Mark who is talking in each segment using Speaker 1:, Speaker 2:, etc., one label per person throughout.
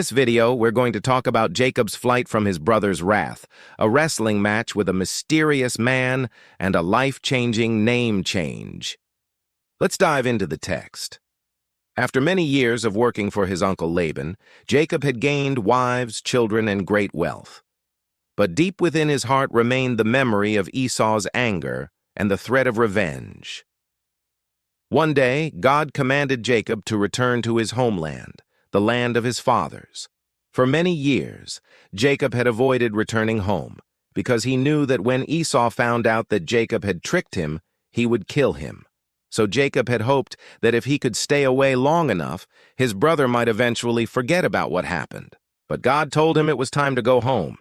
Speaker 1: this video, we're going to talk about Jacob's flight from his brother's wrath, a wrestling match with a mysterious man, and a life-changing name change. Let's dive into the text. After many years of working for his uncle Laban, Jacob had gained wives, children, and great wealth. But deep within his heart remained the memory of Esau's anger and the threat of revenge. One day, God commanded Jacob to return to his homeland, the land of his fathers. For many years, Jacob had avoided returning home, because he knew that when Esau found out that Jacob had tricked him, he would kill him. So Jacob had hoped that if he could stay away long enough, his brother might eventually forget about what happened. But God told him it was time to go home.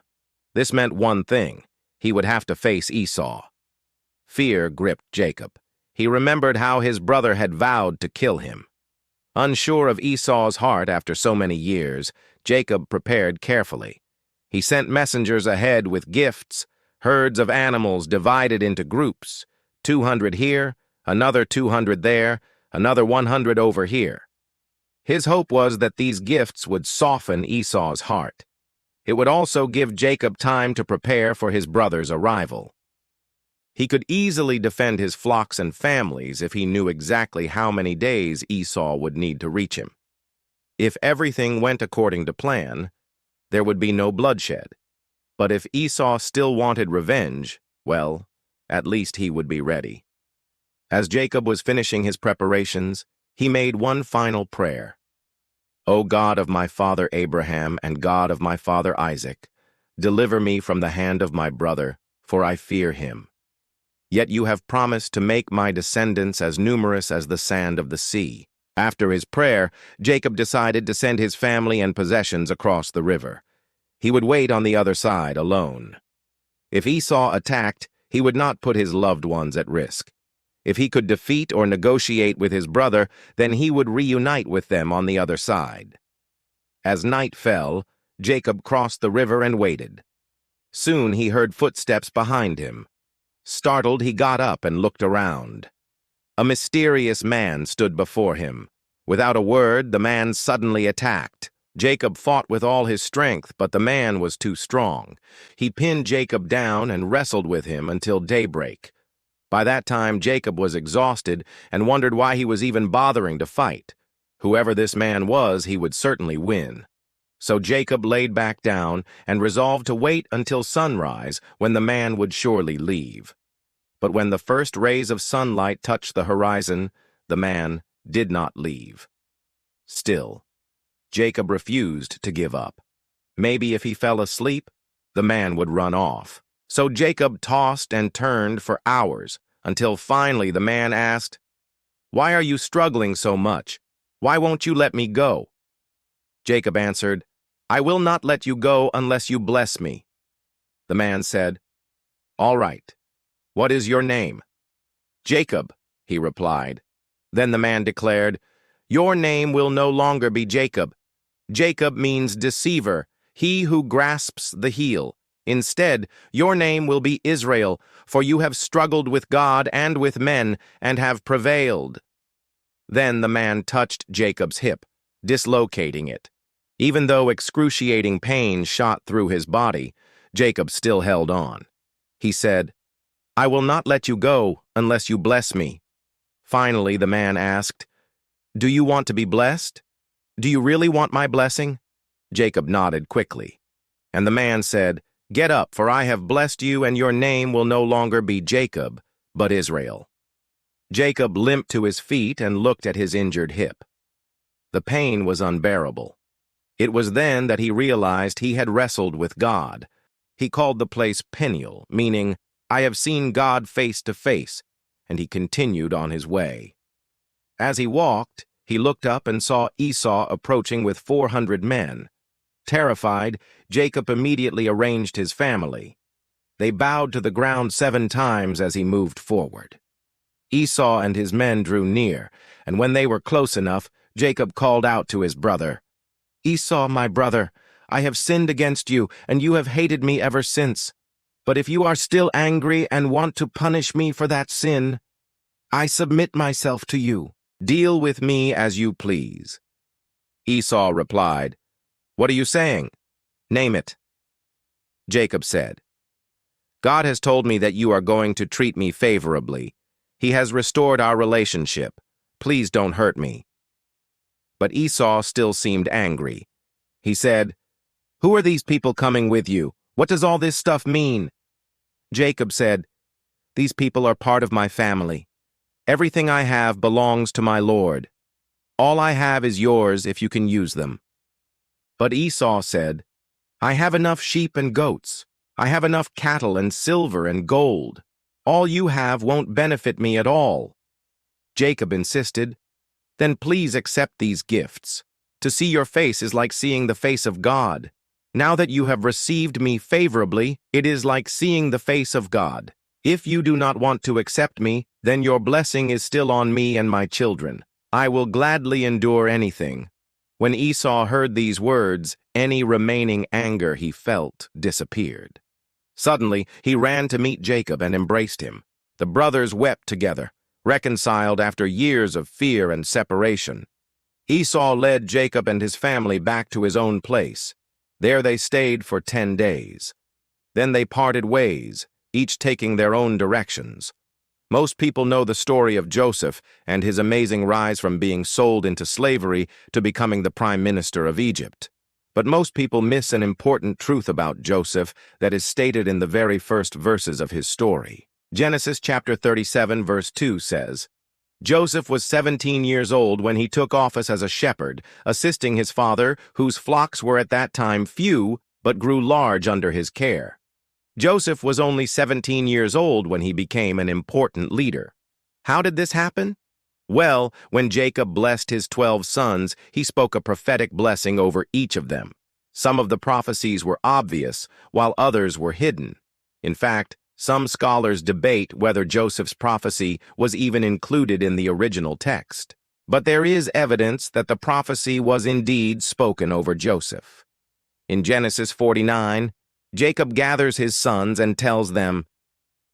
Speaker 1: This meant one thing: he would have to face Esau. Fear gripped Jacob. He remembered how his brother had vowed to kill him. Unsure of Esau's heart after so many years, Jacob prepared carefully. He sent messengers ahead with gifts, herds of animals divided into groups, 200 here, another 200 there, another 100 over here. His hope was that these gifts would soften Esau's heart. It would also give Jacob time to prepare for his brother's arrival. He could easily defend his flocks and families if he knew exactly how many days Esau would need to reach him. If everything went according to plan, there would be no bloodshed. But if Esau still wanted revenge, well, at least he would be ready. As Jacob was finishing his preparations, he made one final prayer. O God of my father Abraham and God of my father Isaac, deliver me from the hand of my brother, for I fear him. Yet you have promised to make my descendants as numerous as the sand of the sea. After his prayer, Jacob decided to send his family and possessions across the river. He would wait on the other side alone. If Esau attacked, he would not put his loved ones at risk. If he could defeat or negotiate with his brother, then he would reunite with them on the other side. As night fell, Jacob crossed the river and waited. Soon he heard footsteps behind him. Startled, he got up and looked around. A mysterious man stood before him. Without a word, the man suddenly attacked. Jacob fought with all his strength, but the man was too strong. He pinned Jacob down and wrestled with him until daybreak. By that time, Jacob was exhausted and wondered why he was even bothering to fight. Whoever this man was, he would certainly win. So Jacob laid back down and resolved to wait until sunrise, when the man would surely leave. But when the first rays of sunlight touched the horizon, the man did not leave. Still, Jacob refused to give up. Maybe if he fell asleep, the man would run off. So Jacob tossed and turned for hours, until finally the man asked, "Why are you struggling so much? Why won't you let me go?" Jacob answered, "I will not let you go unless you bless me." The man said, "All right. What is your name?" "Jacob," he replied. Then the man declared, "Your name will no longer be Jacob. Jacob means deceiver, he who grasps the heel. Instead, your name will be Israel, for you have struggled with God and with men, and have prevailed." Then the man touched Jacob's hip, dislocating it. Even though excruciating pain shot through his body, Jacob still held on. He said, "I will not let you go unless you bless me." Finally, the man asked, "Do you want to be blessed? Do you really want my blessing?" Jacob nodded quickly. And the man said, "Get up, for I have blessed you, and your name will no longer be Jacob, but Israel." Jacob limped to his feet and looked at his injured hip. The pain was unbearable. It was then that he realized he had wrestled with God. He called the place Peniel, meaning, "I have seen God face to face," and he continued on his way. As he walked, he looked up and saw Esau approaching with 400 men. Terrified, Jacob immediately arranged his family. They bowed to the ground 7 times as he moved forward. Esau and his men drew near, and when they were close enough, Jacob called out to his brother, "Esau, my brother, I have sinned against you, and you have hated me ever since. But if you are still angry and want to punish me for that sin, I submit myself to you. Deal with me as you please." Esau replied, What are you saying? Name it. Jacob said, God has told me that you are going to treat me favorably. He has restored our relationship. Please don't hurt me. But Esau still seemed angry. He said, Who are these people coming with you? What does all this stuff mean? Jacob said, These people are part of my family. Everything I have belongs to my Lord. All I have is yours if you can use them. But Esau said, I have enough sheep and goats. I have enough cattle and silver and gold. All you have won't benefit me at all. Jacob insisted, Then please accept these gifts. To see your face is like seeing the face of God. Now that you have received me favorably, it is like seeing the face of God. If you do not want to accept me, then your blessing is still on me and my children. I will gladly endure anything. When Esau heard these words, any remaining anger he felt disappeared. Suddenly, he ran to meet Jacob and embraced him. The brothers wept together, reconciled after years of fear and separation. Esau led Jacob and his family back to his own place. There they stayed for 10 days. Then they parted ways, each taking their own directions. Most people know the story of Joseph and his amazing rise from being sold into slavery to becoming the prime minister of Egypt. But most people miss an important truth about Joseph that is stated in the very first verses of his story. Genesis chapter 37 verse 2 says, Joseph was 17 years old when he took office as a shepherd, assisting his father, whose flocks were at that time few, but grew large under his care. Joseph was only 17 years old when he became an important leader. How did this happen? Well, when Jacob blessed his 12 sons, he spoke a prophetic blessing over each of them. Some of the prophecies were obvious, while others were hidden. In fact, some scholars debate whether Joseph's prophecy was even included in the original text. But there is evidence that the prophecy was indeed spoken over Joseph. In Genesis 49, Jacob gathers his sons and tells them,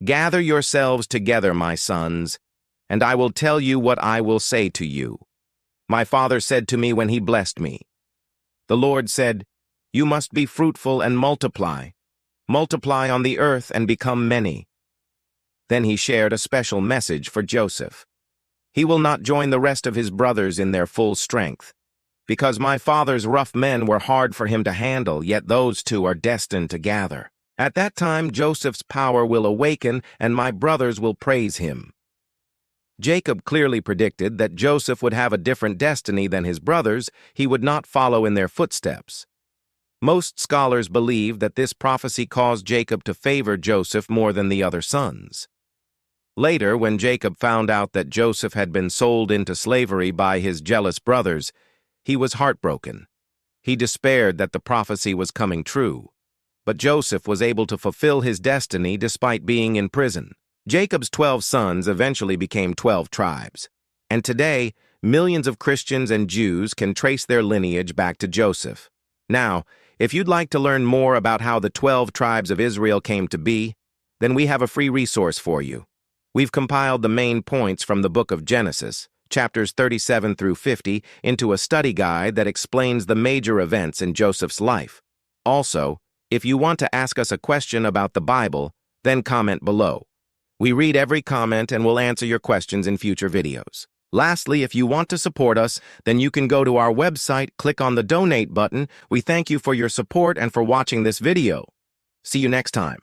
Speaker 1: Gather yourselves together, my sons, and I will tell you what I will say to you. My father said to me when he blessed me, The Lord said, You must be fruitful and multiply. Multiply on the earth and become many. Then he shared a special message for Joseph. He will not join the rest of his brothers in their full strength, because my father's rough men were hard for him to handle, yet those two are destined to gather. At that time Joseph's power will awaken, and my brothers will praise him. Jacob clearly predicted that Joseph would have a different destiny than his brothers. He would not follow in their footsteps. Most scholars believe that this prophecy caused Jacob to favor Joseph more than the other sons. Later, when Jacob found out that Joseph had been sold into slavery by his jealous brothers, he was heartbroken. He despaired that the prophecy was coming true. But Joseph was able to fulfill his destiny despite being in prison. Jacob's 12 sons eventually became 12 tribes. And today, millions of Christians and Jews can trace their lineage back to Joseph. Now, if you'd like to learn more about how the 12 tribes of Israel came to be, then we have a free resource for you. We've compiled the main points from the book of Genesis, chapters 37 through 50, into a study guide that explains the major events in Joseph's life. Also, if you want to ask us a question about the Bible, then comment below. We read every comment and will answer your questions in future videos. Lastly, if you want to support us, then you can go to our website, click on the donate button. We thank you for your support and for watching this video. See you next time.